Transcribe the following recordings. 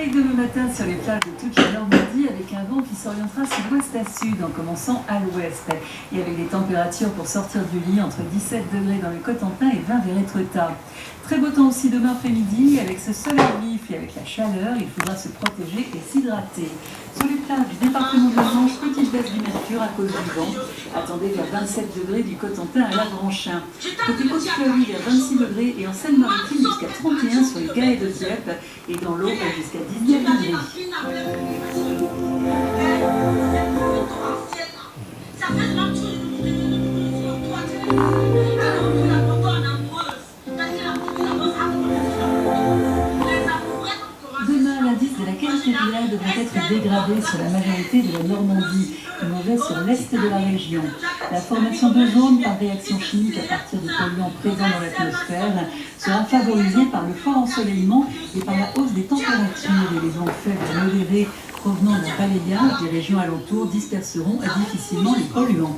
Soleil demain matin sur les plages de toute la Normandie avec un vent qui s'orientera sud-ouest à sud en commençant à l'ouest. Et avec des températures pour sortir du lit entre 17 degrés dans le Cotentin et 20 vers Étretat. Très beau temps aussi demain après-midi avec ce soleil vif et avec la chaleur, il faudra se protéger et s'hydrater. Sur les plages du département de la Manche, petite baisse du mercure à cause du vent. Attendez vers 27 degrés du Cotentin à l'Avranchin. Côté Haute-Fleurie vers 26 degrés et en Seine-Maritime jusqu'à 31 sur les galets de Dieppe et dans l'eau jusqu'à 19 degrés. Demain, l'indice de la qualité de l'air devrait être dégradé sur la majorité de la Normandie, et mauvais sur l'est de la région. La formation d'ozone par réaction chimique à partir des polluants présents dans l'atmosphère sera favorisée par le fort ensoleillement et par la hausse des températures et les vents faibles et modérés provenant d'un balayage des régions alentours disperseront difficilement les polluants.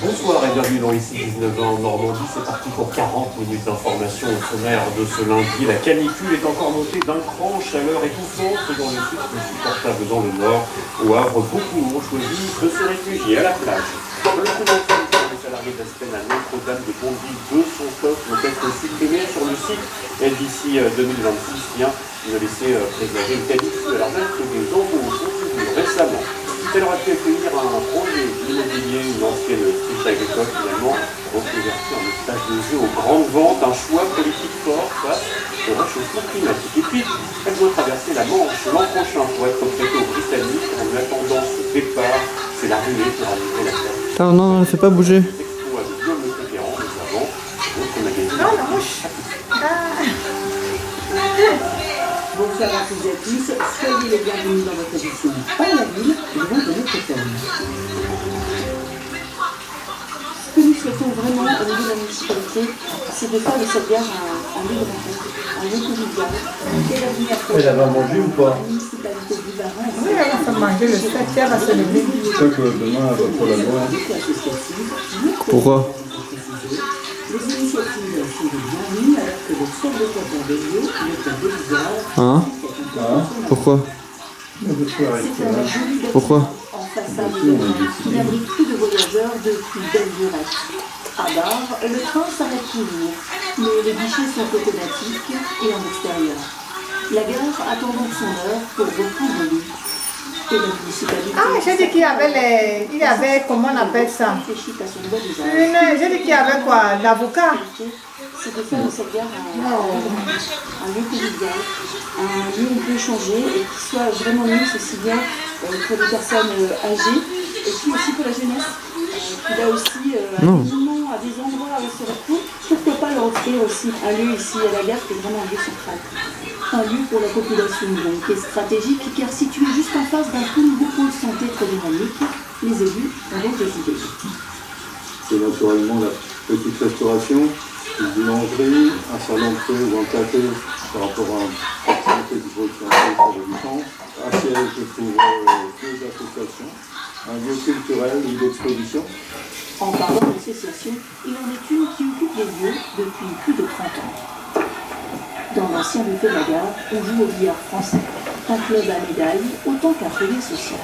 Bonsoir et bienvenue dans Ici 19 ans en Normandie. C'est parti pour 40 minutes d'information au sommaire de ce lundi. La canicule est encore montée d'un cran, chaleur étouffante dans le sud, insupportable dans le nord. Au Havre, beaucoup ont choisi de se réfugier à la plage. Le coup d'envoi des salariés d'Aspen à Notre-Dame de Bondy de son stock vont être supprimés sur le site d'ici 2026. Vient de laisser présager une canicule alors même que des embauches ont eu récemment. Elle aurait pu accueillir un projet immobilier, une ancienne friche agricole finalement, reconvertie en espace de jeu aux grandes ventes, un choix politique fort face au réchauffement climatique. Et puis, elle doit traverser la Manche l'an prochain pour être prêtée aux Britanniques. En attendant ce départ, c'est la ruée pour améliorer la terre. Ah non, ne fais pas bouger. Expo avec Guillaume Le Conquérant, nous avons notre magazine. Non, la mouche. Bonsoir à toutes et à tous, soyez les bienvenus dans votre émission Pas la ville, loin de notre thème. Ce que nous souhaitons vraiment au niveau de la municipalité, c'est de faire de cette gare un lieu de rencontre, un lieu convivial, et l'avenir pour Elle va manger ou pas? la municipalité du Barin. Oui, elle va se manger le 7e à se lever. Je sais que demain, elle va pour la loi. Pourquoi? Les initiatives sont les bienvenues alors que le sol de canton de Lyon, le Bélisard, Hein? Pourquoi? Pourquoi? en façade de train qui n'abrite plus de voyageurs depuis belle lurette. À Bar, le train s'arrête toujours, mais les guichets sont automatiques et en extérieur. La gare attend donc son heure pour reprendre lui. Et la municipalité... Ah, j'ai dit qu'il y avait il y avait, comment on appelle ça? réfléchit à son bon usage. J'ai dit qu'il y avait quoi? L'avocat? C'est de faire de cette gare un lieu convivial, un lieu où on peut échanger et qui soit vraiment mis aussi bien pour des personnes âgées et puis aussi pour la jeunesse qui va aussi à des endroits où se retrouve. Pourquoi pas leur offrir aussi un lieu ici à la gare qui est vraiment un lieu central. Un lieu pour la population donc, qui est stratégique car situé juste en face d'un tout nouveau pôle santé très dynamique. Les élus ont donc des idées. C'est naturellement la petite restauration, une boulangerie, un salon de thé ou un café par rapport à une activité du pôle santé pour les habitants, un siège pour deux associations, un lieu culturel ou d'exposition. En parlant d'association, il en est une qui occupe les lieux depuis plus de 30 ans. Dans l'ancien buffet de la gare, on joue au billard français, un club à médaille autant qu'un foyer social.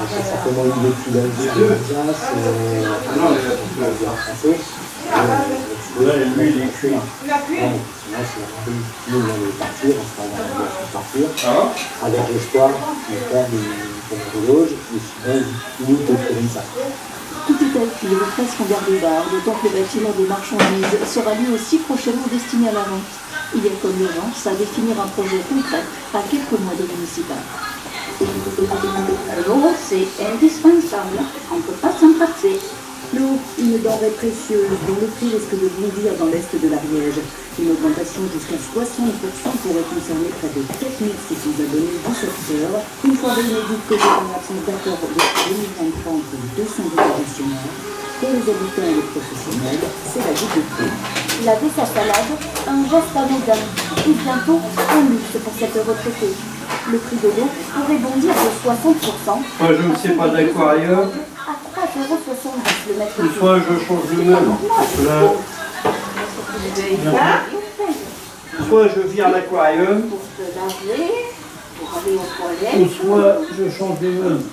C'est certainement une des plus âgées de l'Alsace, là, lui, il écrit. Là, nous, on va partir, on va partir, avec l'espoir de faire des loges, et sinon, nous, de trouver ça. Tout est acquis, les presque en gare de Bar, d'autant que le bâtiment des marchandises sera lui aussi prochainement destiné à la vente. Il y a comme urgence à définir un projet concret à quelques mois de municipal. L'eau, c'est indispensable. On ne peut pas s'en passer. L'eau, une denrée précieuse dont le prix risque de bondir dans l'est de l'Ariège. Une augmentation jusqu'à 60% pourrait concerner près de 4600 abonnés du secteur. Une fois inédite que en l'absence d'accord de 2023 entre les deux syndicats nationaux. Pour les habitants et les professionnels, c'est la goutte de plus. Laver sa salade, un geste anodin, et bientôt un luxe pour cette retraitée. Le prix de l'eau pourrait bondir de 60%. Moi je ne sais pas d'aquarium, À 3,70 € le mètre cube. soit je change de meuble, soit je vire l'aquarium, Pour se laver, pour aller aux ou toilettes. soit je change de meuble.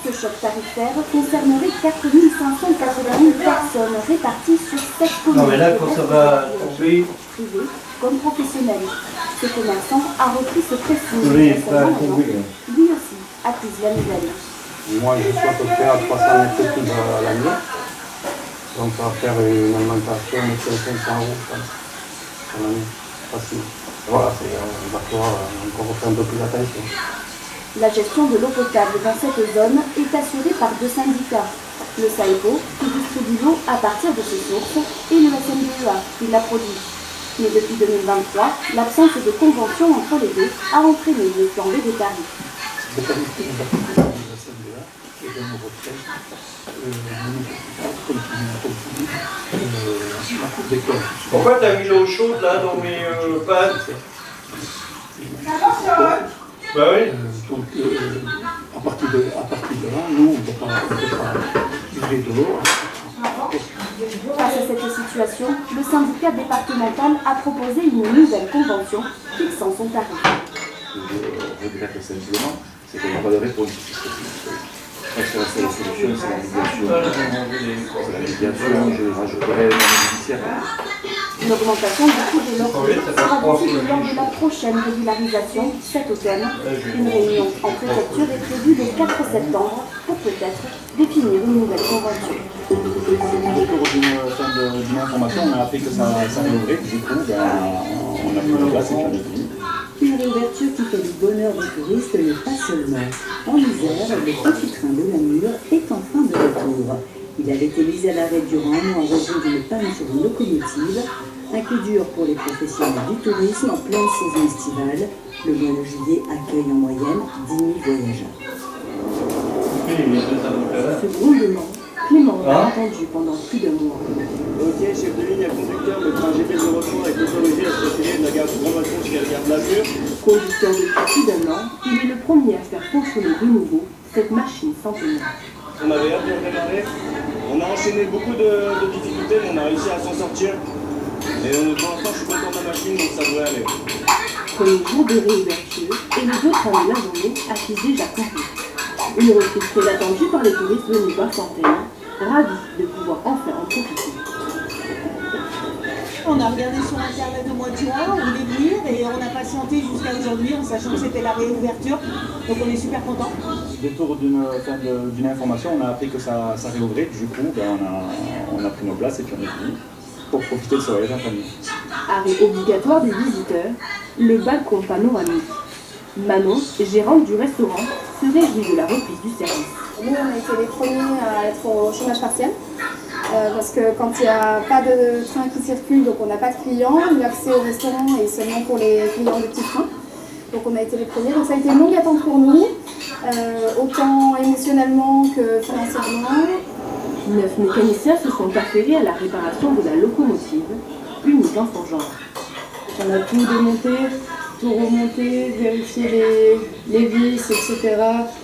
Ce choc tarifaire concernerait 4 580 personnes réparties sur 7 communes. Non mais là quand ça va tomber, Privés comme professionnels. Ce commerçant a repris ce pressing oui, ça va récemment. tomber. Lui aussi accuse la nouvelle. Moi, je suis à peu près à 300 mètres cubes à l'année. Donc, on va faire une alimentation de 500 €, je pense, à l'année. Facile. Voilà, on va pouvoir encore faire un peu plus attention. La gestion de l'eau potable dans cette zone est assurée par 2 syndicats. Le SAEPO, qui distribue l'eau à partir de ses sources, et le SNDEA, qui la produit. Mais depuis 2023, l'absence de convention entre les deux a entraîné une flambée des tarifs. Les tarifs de la SNDA, et de nos retraites, la coupe d'école. Pourquoi t'as mis l'eau chaude là dans mes pâtes? Bah oui. Donc, à partir de là, nous, on ne peut pas vivre dehors. Face à cette situation, le syndicat départemental a proposé une nouvelle convention fixant son tarif. Je regrette simplement, c'est qu'on n'a pas de réponse. La seule solution, c'est la médiation. C'est la médiation, je rajouterai la judiciaire. Une augmentation du coût de l'eau sera décidée lors de la prochaine régularisation cet automne. Une réunion en préfecture est prévue le 4 septembre pour peut-être définir une nouvelle convention. Au cours d'une information, on a appris que ça réouvrait. Du coup, on a pris la place et puis on est venu. Une réouverture qui fait du bonheur des touristes, mais pas seulement. En Isère, le petit train de Namur est enfin de retour. Il avait été mis à l'arrêt durant un mois en raison d'une panne sur une locomotive. Un coup dur pour les professionnels du tourisme en pleine saison estivale. Le mois de juillet accueille en moyenne 10 000 voyageurs. Ce grondement, Clément l'a entendu pendant plus d'un mois. Ok, chef de ligne à conducteur, le train GP 03 est autorisé à circuler de la gare de Grand-Bâton jusqu'à la gare de Namur. Conducteur depuis plus d'un an, il est le premier à faire fonctionner de nouveau cette machine centenaire. On avait hâte de redémarrer. On a enchaîné beaucoup de difficultés, mais on a réussi à s'en sortir. Et pour l'instant, je suis content de la machine, donc ça devrait aller. Premier jour de réouverture et les deux trains de la journée affichent déjà compris. Une reprise très attendue par les touristes venus par centaines, ravis de pouvoir enfin en profiter. On a regardé sur internet au mois de juin, on voulait venir et on a patienté jusqu'à aujourd'hui en sachant que c'était la réouverture. Donc on est super contents. Au détour d'une information, on a appris que ça réouvrait. Du coup, on a pris nos places et puis on est venu pour profiter de ce voyage en famille. Arrêt obligatoire des visiteurs, le balcon panoramique. Manon, gérante du restaurant, se réjouit de la reprise du service. Nous, on a été les premiers à être au chômage partiel. Parce que quand il n'y a pas de train qui circule, donc on n'a pas de clients, l'accès au restaurant est seulement pour les clients de petits trains. Donc on a été les premiers. Donc ça a été une longue attente pour nous, autant émotionnellement que financièrement. 9 mécaniciens se sont affairés à la réparation de la locomotive, unique en son genre. On a tout démonté, tout remonté, vérifier les vis, etc.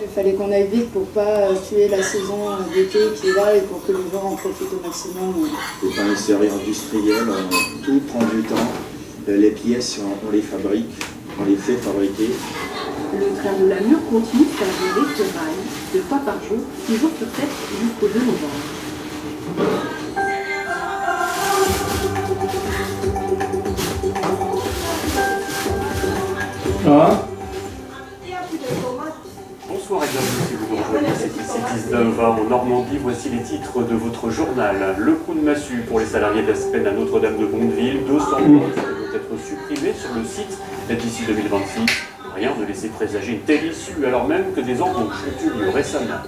Il fallait qu'on aille vite pour ne pas tuer la saison d'été qui est là et pour que les gens en profitent au maximum. C'est une série industrielle, tout prend du temps. Les pièces, on les fabrique, on les fait fabriquer. Le train de Namur continue de faire rouler ce rail 2 fois par jour, 6 jours sur 7 jusqu'au 2 novembre. Bonsoir et bienvenue si vous nous rejoignez, c'est ici 19h en Normandie. Voici les titres de votre journal. Le coup de massue pour les salariés d'Aspen à Notre-Dame-de-Bondeville. 200 postes vont être supprimés sur le site d'ici 2026. Rien ne laissait présager une telle issue, alors même que des embauches ont eu lieu récemment.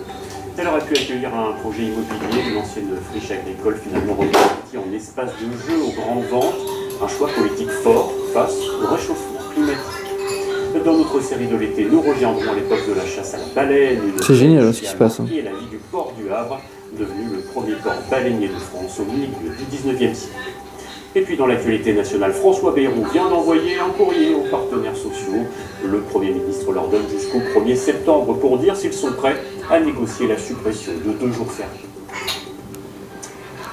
Elle aurait pu accueillir un projet immobilier, une ancienne friche agricole finalement reconvertie en espace de jeu aux grandes ventes. Un choix politique fort face au réchauffement climatique. Dans notre série de l'été, nous reviendrons à l'époque de la chasse à la baleine. C'est génial ce qui se passe. Et la vie du port du Havre devenu le premier port baleinier de France au milieu du 19e siècle. Et puis dans l'actualité nationale, François Bayrou vient d'envoyer un courrier aux partenaires sociaux. Le Premier ministre leur donne jusqu'au 1er septembre pour dire s'ils sont prêts à négocier la suppression de 2 jours fériés.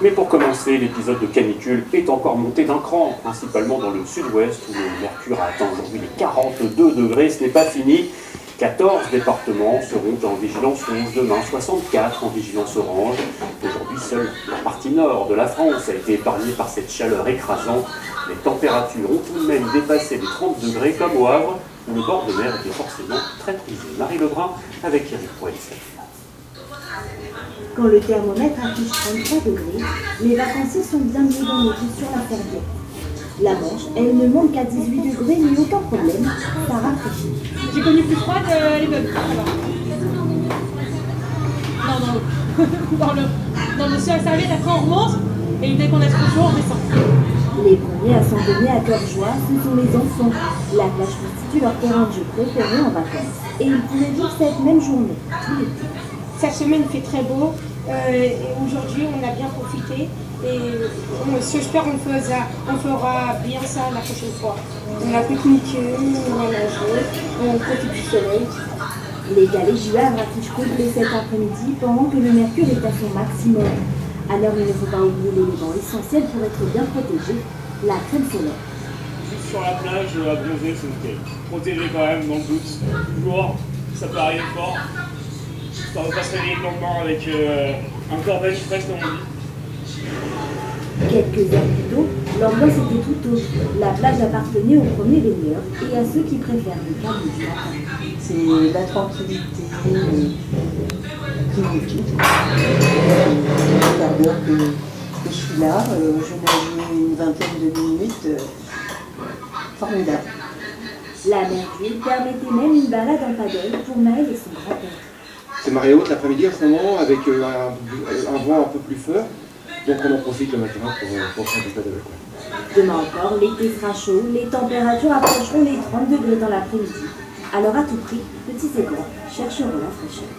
Mais pour commencer, l'épisode de canicule est encore monté d'un cran, principalement dans le sud-ouest où le mercure a atteint aujourd'hui les 42 degrés. Ce n'est pas fini. 14 départements seront en vigilance rouge demain, 64 en vigilance orange. Aujourd'hui, seule la partie nord de la France a été épargnée par cette chaleur écrasante. Les températures ont tout de même dépassé les 30 degrés comme au Havre, où le bord de mer était forcément très prisé. Marie Lebrun avec Eric Poël. Quand le thermomètre affiche 33 degrés, les vacanciers sont bien mieux dans le lit sur la serviette. La Manche, elle ne monte qu'à 18 degrés, mais aucun problème, ça rafraîchit. J'ai connu plus froide les meubles. Dans le sur la serviette, après on remonte, et dès qu'on a trop chaud, on descend. Les premiers à s'en donner à cœur joie, ce sont les enfants. La plage constitue leur terrain de jeu préféré en vacances. Et ils pourraient vivre cette même journée, tout l'été. Cette semaine fait très beau. Et aujourd'hui, on a bien profité. Et ce que j'espère, on fera bien ça la prochaine fois. On a pique-niqué, on a nagé, on profite du soleil. Les galets du Havre affichent complet cet après-midi pendant que le mercure est à son maximum. Alors il ne faut pas oublier l'élément essentiel pour être bien protégé, la crème solaire. Juste sur la plage, à bronzer, c'est ok. Protégé quand même, dans le doute. Toujours, ça peut arriver fort. On ne va pas se réveiller le lendemain avec un corps fraîche dans mon lit. Quelques heures plus tôt, l'ambiance était tout autre. La plage appartenait aux premiers baigneurs et à ceux qui préfèrent le calme du matin. C'est la tranquillité qui nous quitte. Le quart d'heure que je suis là, je nage une vingtaine de minutes. Formidable. La mer d'huile permettait même une balade en paddle pour Maël et son grand-père. C'est marée haute l'après-midi en ce moment avec un vent un peu plus fort. Donc on en profite le matin pour faire du paddle. Demain encore, l'été sera chaud, les températures approcheront les 30 degrés dans l'après-midi. Alors à tout prix, petits et grands chercheront la fraîcheur.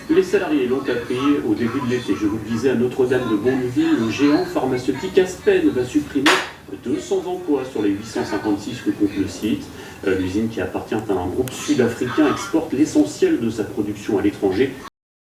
Les salariés l'ont appris au début de l'été. Je vous le disais, à Notre-Dame de Bonneville, le géant pharmaceutique Aspen va supprimer 200 emplois sur les 856 que compte le site. L'usine qui appartient à un groupe sud-africain exporte l'essentiel de sa production à l'étranger